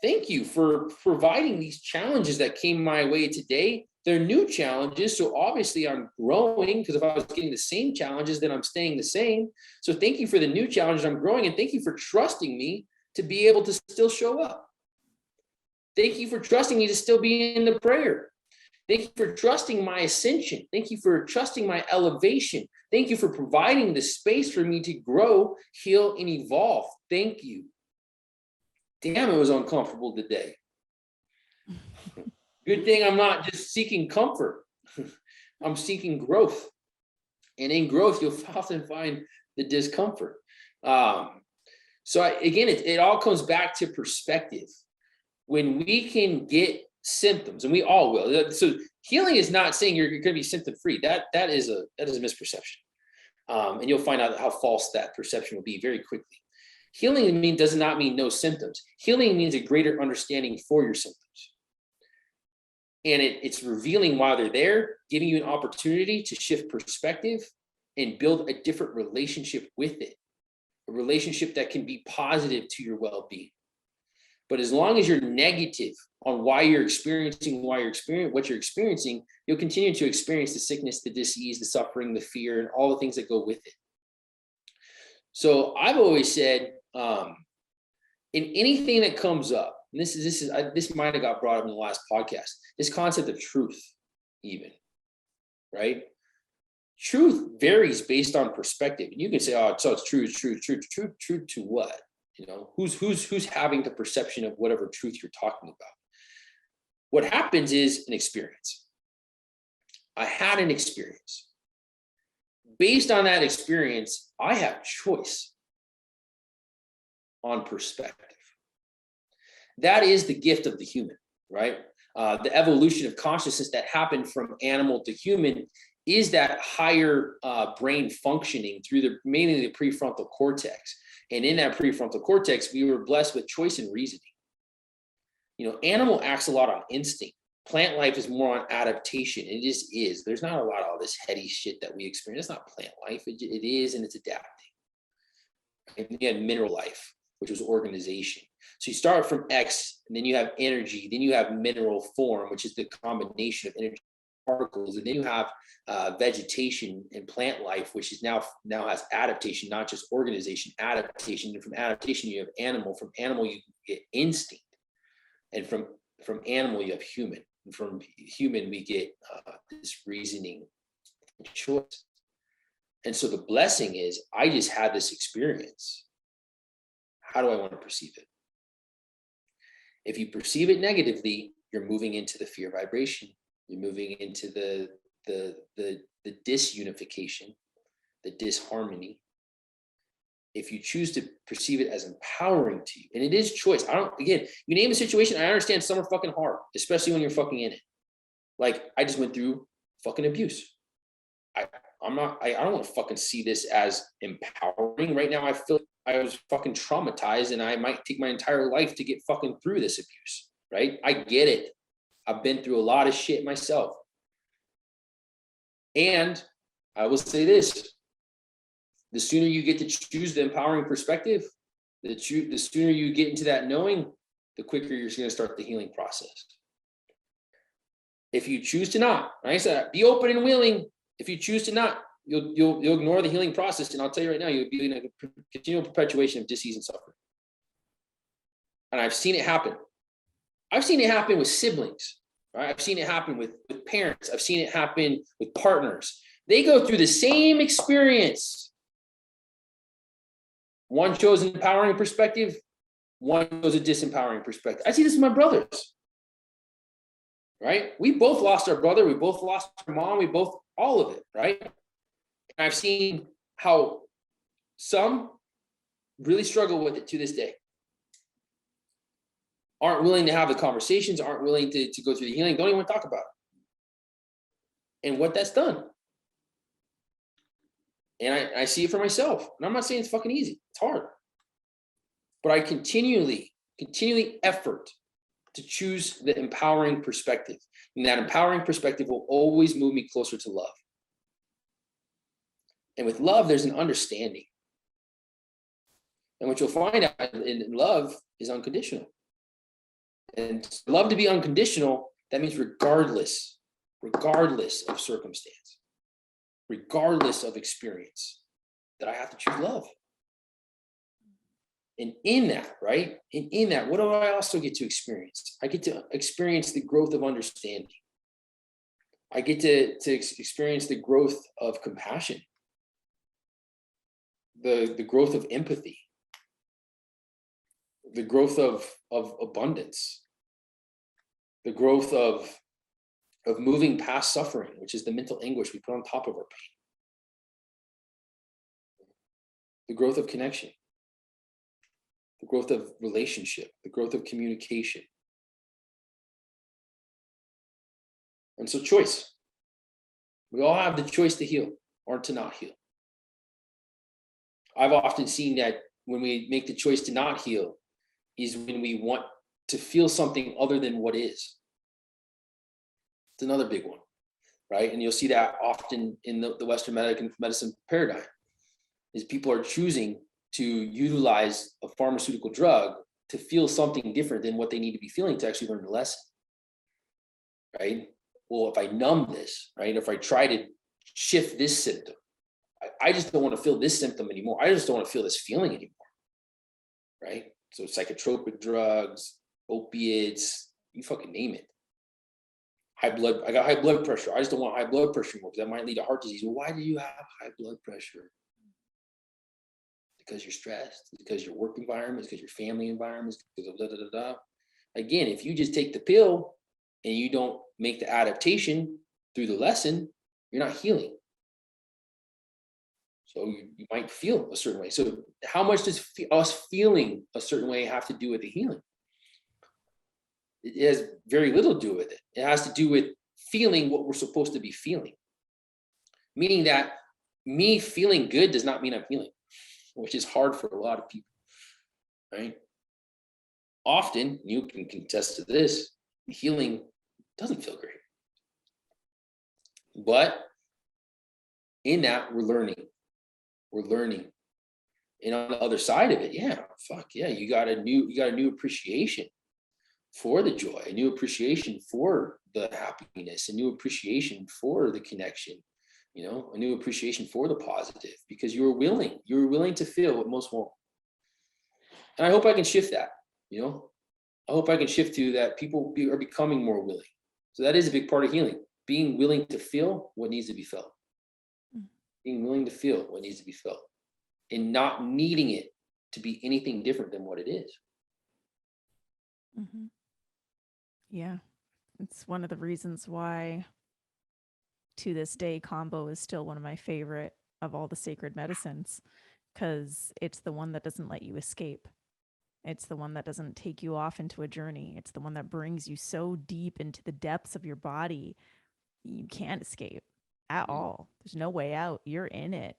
thank you for providing these challenges that came my way today. They're new challenges, so obviously I'm growing, because if I was getting the same challenges, then I'm staying the same. So thank you for the new challenges. I'm growing, and thank you for trusting me to be able to still show up. Thank you for trusting me to still be in the prayer. Thank you for trusting my ascension. Thank you for trusting my elevation. Thank you for providing the space for me to grow, heal, and evolve. Thank you. Damn, it was uncomfortable today. Good thing I'm not just seeking comfort. I'm seeking growth. And in growth, you'll often find the discomfort. Again, it all comes back to perspective. When we can get symptoms, and we all will. So healing is not saying you're going to be symptom free. That is a misperception. And you'll find out how false that perception will be very quickly. Healing does not mean no symptoms. Healing means a greater understanding for your symptoms. And it's revealing why they're there, giving you an opportunity to shift perspective and build a different relationship with it, a relationship that can be positive to your well-being. But as long as you're negative on why you're experiencing what you're experiencing, you'll continue to experience the sickness, the disease, the suffering, the fear, and all the things that go with it. So I've always said, in anything that comes up, and this might have got brought up in the last podcast, this concept of truth, even, right? Truth varies based on perspective. And you can say, oh, so it's true to what? You know, who's having the perception of whatever truth you're talking about? What happens is an experience. I had an experience. Based on that experience, I have choice on perspective. That is the gift of the human, right? The evolution of consciousness that happened from animal to human is that higher brain functioning through mainly the prefrontal cortex. And in that prefrontal cortex, we were blessed with choice and reasoning. You know, animal acts a lot on instinct. Plant life is more on adaptation. It just is. There's not a lot of all this heady shit that we experience. It's not plant life. It is, and it's adapting. And you had mineral life, which was organization. So you start from X, and then you have energy, then you have mineral form, which is the combination of energy particles, and then you have vegetation and plant life, which is now has adaptation, not just organization, adaptation. And from adaptation, you have animal. From animal, you get instinct, and from animal, you have human. And from human, we get this reasoning and choice. And so the blessing is, I just had this experience. How do I want to perceive it? If you perceive it negatively, you're moving into the fear vibration. You're moving into the disunification, the disharmony. If you choose to perceive it as empowering to you, and it is choice. You name a situation, I understand some are fucking hard, especially when you're fucking in it. Like, I just went through fucking abuse. I don't want to fucking see this as empowering. Right now, I feel I was fucking traumatized, and I might take my entire life to get fucking through this abuse, right? I get it. I've been through a lot of shit myself. And I will say this, the sooner you get to choose the empowering perspective, the sooner you get into that knowing, the quicker you're going to start the healing process. If you choose to not, right? I said, be open and willing. If you choose to not, you'll ignore the healing process. And I'll tell you right now, you'll be in a continual perpetuation of disease and suffering. And I've seen it happen. I've seen it happen with siblings, right? I've seen it happen with parents. I've seen it happen with partners. They go through the same experience. One chose an empowering perspective. One chose a disempowering perspective. I see this with my brothers, right? We both lost our brother. We both lost our mom. All of it, right? And I've seen how some really struggle with it to this day. Aren't willing to have the conversations, aren't willing to go through the healing, don't even want to talk about it. And what that's done. And I see it for myself. And I'm not saying it's fucking easy. It's hard. But I continually effort to choose the empowering perspective. And that empowering perspective will always move me closer to love. And with love, there's an understanding. And what you'll find out in love is unconditional. And love to be unconditional, that means regardless of circumstance, regardless of experience, that I have to choose love. And in that, right? And in that, what do I also get to experience? I get to experience the growth of understanding. I get to experience the growth of compassion, the growth of empathy, the growth of abundance, the growth of moving past suffering, which is the mental anguish we put on top of our pain, the growth of connection, the growth of relationship, the growth of communication. And so choice. We all have the choice to heal or to not heal. I've often seen that when we make the choice to not heal is when we want to feel something other than what is. It's another big one, right? And you'll see that often in the Western medicine paradigm, is people are choosing to utilize a pharmaceutical drug to feel something different than what they need to be feeling to actually learn the lesson, right? Well, if I numb this, right? If I try to shift this symptom, I just don't want to feel this symptom anymore. I just don't want to feel this feeling anymore, right? So psychotropic drugs, opiates, you fucking name it. I got high blood pressure. I just don't want high blood pressure anymore because that might lead to heart disease. Well, why do you have high blood pressure? because you're stressed, it's because your work environment, it's because your family environment, it's because of da da da da. Again, if you just take the pill and you don't make the adaptation through the lesson, you're not healing. So you might feel a certain way. So how much does us feeling a certain way have to do with the healing? It has very little to do with it. It has to do with feeling what we're supposed to be feeling. Meaning that me feeling good does not mean I'm healing, which is hard for a lot of people, right? Often, you can contest to this, healing doesn't feel great. But in that, we're learning. We're learning. And on the other side of it, you got a new appreciation for the joy, a new appreciation for the happiness, a new appreciation for the connection, a new appreciation for the positive, because you were willing to feel what most won't. And I hope I can shift that, I hope I can shift to that. People are becoming more willing. So that is a big part of healing, being willing to feel what needs to be felt, being willing to feel what needs to be felt, and not needing it to be anything different than what it is. Mm-hmm. Yeah, it's one of the reasons why to this day combo is still one of my favorite of all the sacred medicines, because it's the one that doesn't let you escape. It's the one that doesn't take you off into a journey. It's the one that brings you so deep into the depths of your body, you can't escape at all. There's no way out. You're in it.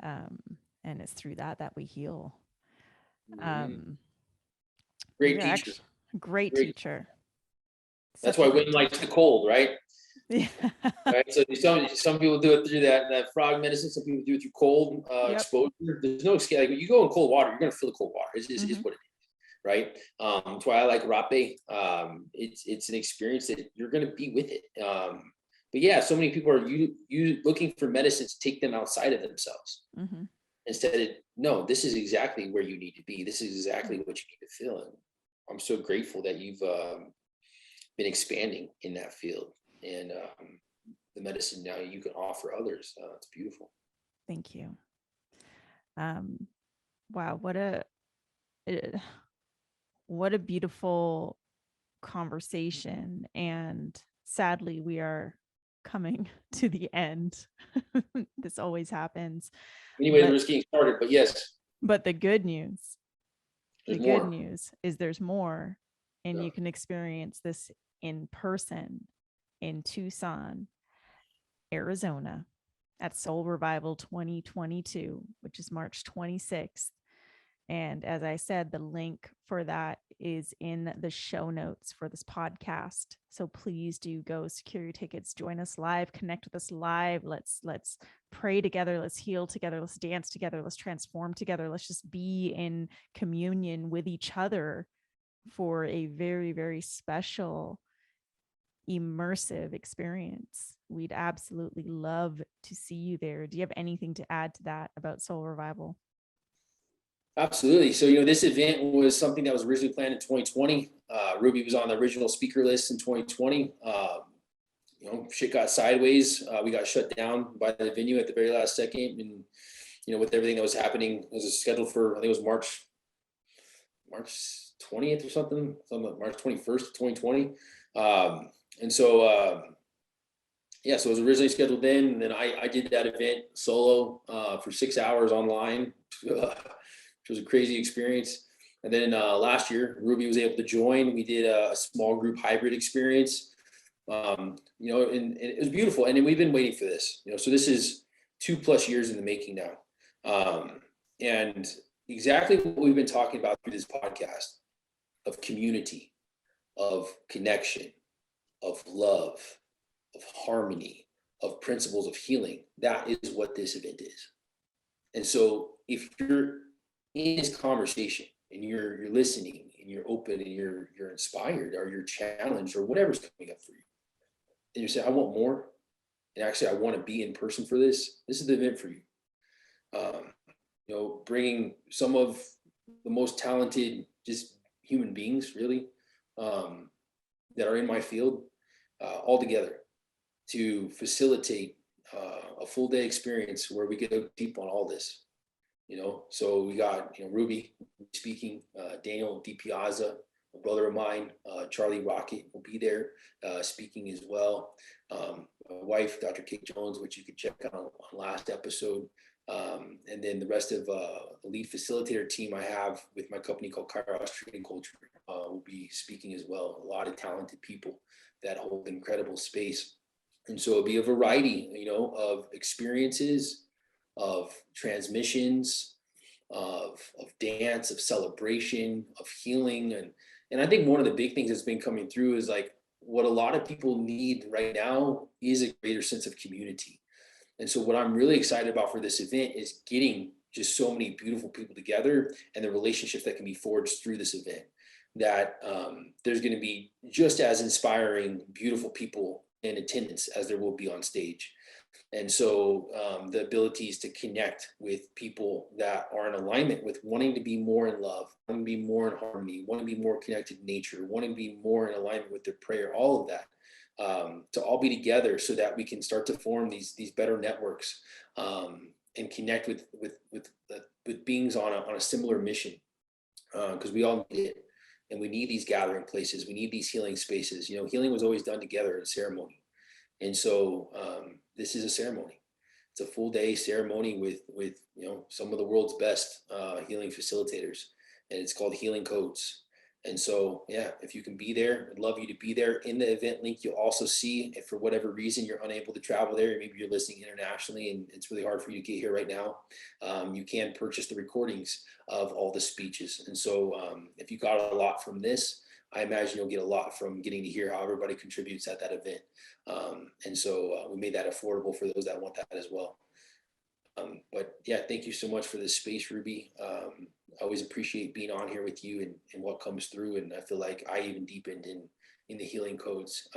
And it's through that we heal. Great teacher. Great teacher. That's why wind likes the cold, right? Yeah. Right. So some people do it through that frog medicine. Some people do it through cold exposure. There's no escape. Like when you go in cold water, you're gonna feel the cold water. It's what it is, right? That's why I like rape. It's an experience that you're gonna be with it. But yeah, so many people are you looking for medicines to take them outside of themselves. Instead of, no, this is exactly where you need to be. This is exactly what you need to feel. And I'm so grateful that you've been expanding in that field, and the medicine now you can offer others. It's beautiful. Thank you. Wow, what a beautiful conversation. And sadly, we are coming to the end. This always happens. Anyway, we're just getting started, but yes. But the good news, is there's more, and Yeah. you can experience this in person in Tucson, Arizona, at Soul Revival 2022, which is March 26th. And as I said, the link for that is in the show notes for this podcast. So please do go secure your tickets, join us live, connect with us live. Let's pray together. Let's heal together. Let's dance together. Let's transform together. Let's just be in communion with each other for a very, very special, immersive experience. We'd absolutely love to see you there. Do you have anything to add to that about Soul Revival? Absolutely. So, this event was something that was originally planned in 2020. Ruby was on the original speaker list in 2020. Shit got sideways. We got shut down by the venue at the very last second. And, with everything that was happening, it was scheduled for, I think it was March 20th or something like March 21st, 2020. And so, so it was originally scheduled then. And then I did that event solo for 6 hours online. Which was a crazy experience. And then last year, Ruby was able to join. We did a small group hybrid experience, and it was beautiful. And then we've been waiting for this, so this is 2+ years in the making now. And exactly what we've been talking about through this podcast of community, of connection, of love, of harmony, of principles of healing. That is what this event is. And so if you're in this conversation and you're listening and you're open and you're inspired or you're challenged or whatever's coming up for you, and you say, I want more, and actually I want to be in person for this is the event for you. Bringing some of the most talented just human beings really that are in my field all together to facilitate a full day experience where we get deep on all this. So we got, Ruby speaking, Daniel DiPiazza, a brother of mine, Charlie Rocket will be there speaking as well. My wife, Dr. Kate Jones, which you could check out on last episode. And then the rest of the lead facilitator team I have with my company called Kairos Trading Culture will be speaking as well. A lot of talented people that hold incredible space. And so it'll be a variety, of experiences, of transmissions, of dance, of celebration, of healing. And I think one of the big things that's been coming through is like what a lot of people need right now is a greater sense of community. And so what I'm really excited about for this event is getting just so many beautiful people together and the relationships that can be forged through this event. That there's going to be just as inspiring, beautiful people in attendance as there will be on stage. And so the abilities to connect with people that are in alignment with wanting to be more in love, wanting to be more in harmony, wanting to be more connected to nature, wanting to be more in alignment with their prayer, all of that, to all be together so that we can start to form these better networks and connect with beings on a similar mission, because we all need it. And we need these gathering places. We need these healing spaces. Healing was always done together in ceremony. And so this is a ceremony. It's a full day ceremony with some of the world's best healing facilitators, and it's called Healing Codes. And so, yeah, if you can be there, I'd love you to be there. In the event link, you'll also see if for whatever reason you're unable to travel there, maybe you're listening internationally and it's really hard for you to get here right now, you can purchase the recordings of all the speeches. And so if you got a lot from this, I imagine you'll get a lot from getting to hear how everybody contributes at that event. And so we made that affordable for those that want that as well. But yeah, thank you so much for this space, Ruby. I always appreciate being on here with you and what comes through. And I feel like I even deepened in the healing codes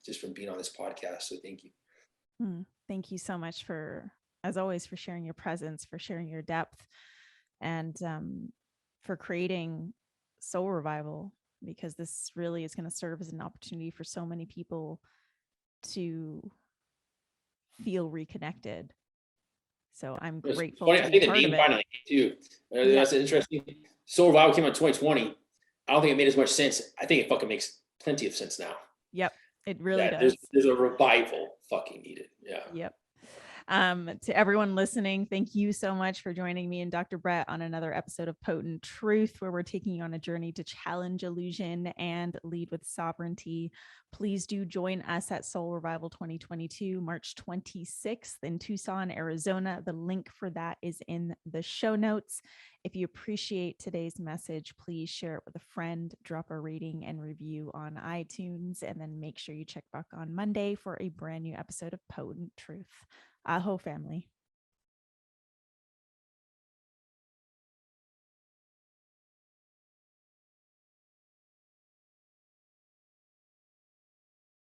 just from being on this podcast. So thank you. Thank you so much as always, for sharing your presence, for sharing your depth, and for creating soul revival, because this really is going to serve as an opportunity for so many people to feel reconnected. So I'm grateful to be I think part the of name it. finally too. That's interesting. Soul Revival came out in 2020. I don't think it made as much sense. I think it fucking makes plenty of sense now. Yep, it really does. There's a revival fucking needed. Yeah. Yep. To everyone listening, thank you so much for joining me and Dr. Brett on another episode of Potent Truth, where we're taking you on a journey to challenge illusion and lead with sovereignty. Please do join us at Soul Revival 2022, March 26th in Tucson, Arizona. The link for that is in the show notes. If you appreciate today's message, please share it with a friend, drop a rating and review on iTunes, and then make sure you check back on Monday for a brand new episode of Potent Truth. Aho family.